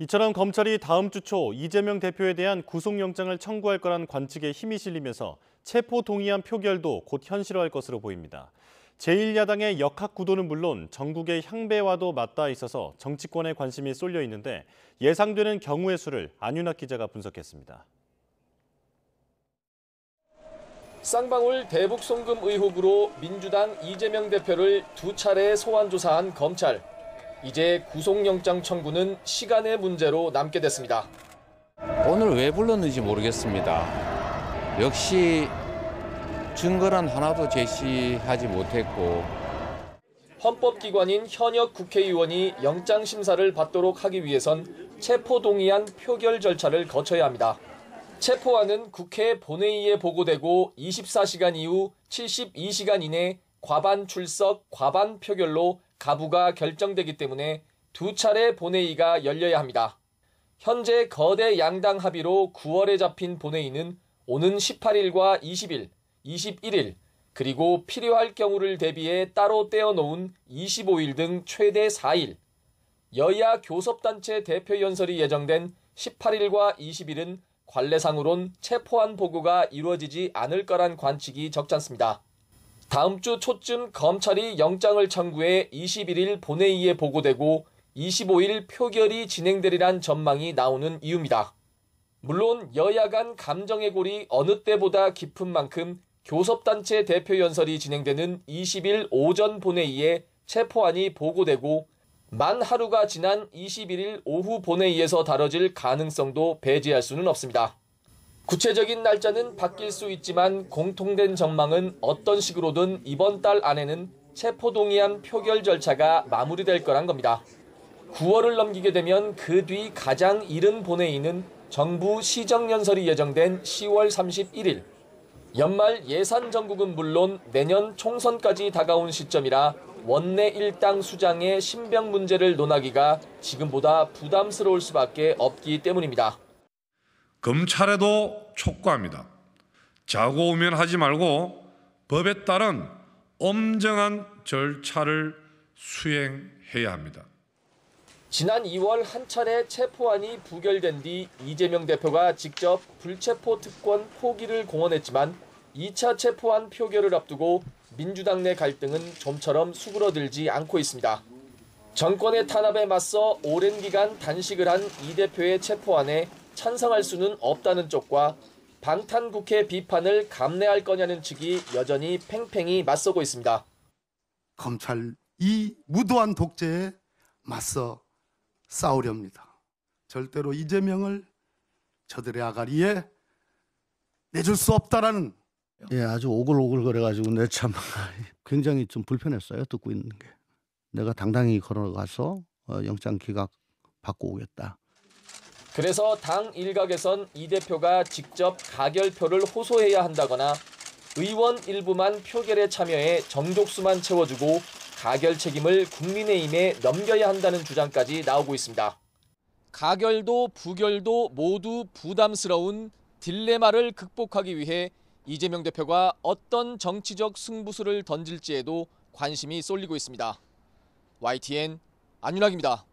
이처럼 검찰이 다음 주 초 이재명 대표에 대한 구속영장을 청구할 거란 관측에 힘이 실리면서 체포 동의안 표결도 곧 현실화할 것으로 보입니다. 제1야당의 역학 구도는 물론 전국의 향배와도 맞닿아 있어서 정치권의 관심이 쏠려 있는데 예상되는 경우의 수를 안윤학 기자가 분석했습니다. 쌍방울 대북 송금 의혹으로 민주당 이재명 대표를 2차례 소환 조사한 검찰. 이제 구속영장 청구는 시간의 문제로 남게 됐습니다. 오늘 왜 불렀는지 모르겠습니다. 역시 증거란 하나도 제시하지 못했고. 헌법기관인 현역 국회의원이 영장 심사를 받도록 하기 위해선 체포동의안 표결 절차를 거쳐야 합니다. 체포안은 국회 본회의에 보고되고 24시간 이후 72시간 이내 과반 출석, 과반 표결로 가부가 결정되기 때문에 2차례 본회의가 열려야 합니다. 현재 거대 양당 합의로 9월에 잡힌 본회의는 오는 18일과 20일, 21일, 그리고 필요할 경우를 대비해 따로 떼어놓은 25일 등 최대 4일, 여야 교섭단체 대표 연설이 예정된 18일과 20일은 관례상으론 체포안 보고가 이루어지지 않을 거란 관측이 적잖습니다. 다음 주 초쯤 검찰이 영장을 청구해 21일 본회의에 보고되고 25일 표결이 진행되리란 전망이 나오는 이유입니다. 물론 여야 간 감정의 골이 어느 때보다 깊은 만큼 교섭단체 대표 연설이 진행되는 20일 오전 본회의에 체포안이 보고되고 만 하루가 지난 21일 오후 본회의에서 다뤄질 가능성도 배제할 수는 없습니다. 구체적인 날짜는 바뀔 수 있지만 공통된 전망은 어떤 식으로든 이번 달 안에는 체포동의안 표결 절차가 마무리될 거란 겁니다. 9월을 넘기게 되면 그 뒤 가장 이른 본회의는 정부 시정연설이 예정된 10월 31일. 연말 예산 정국은 물론 내년 총선까지 다가온 시점이라 원내 일당 수장의 신병 문제를 논하기가 지금보다 부담스러울 수밖에 없기 때문입니다. 검찰에도 촉구합니다. 자고 오면 하지 말고 법에 따른 엄정한 절차를 수행해야 합니다. 지난 2월 한 차례 체포안이 부결된 뒤 이재명 대표가 직접 불체포 특권 포기를 공언했지만 2차 체포안 표결을 앞두고 민주당 내 갈등은 좀처럼 수그러들지 않고 있습니다. 정권의 탄압에 맞서 오랜 기간 단식을 한 이 대표의 체포안에 찬성할 수는 없다는 쪽과 방탄국회 비판을 감내할 거냐는 측이 여전히 팽팽히 맞서고 있습니다. 검찰 이 무도한 독재에 맞서 싸우렵니다. 절대로 이재명을 저들의 아가리에 내줄 수 없다라는. 예, 아주 오글오글 거려가지고 내 참 굉장히 좀 불편했어요. 듣고 있는 게. 내가 당당히 걸어가서 영장 기각 받고 오겠다. 그래서 당 일각에선 이 대표가 직접 가결표를 호소해야 한다거나 의원 일부만 표결에 참여해 정족수만 채워주고 가결 책임을 국민의힘에 넘겨야 한다는 주장까지 나오고 있습니다. 가결도 부결도 모두 부담스러운 딜레마를 극복하기 위해 이재명 대표가 어떤 정치적 승부수를 던질지에도 관심이 쏠리고 있습니다. YTN 안윤학입니다.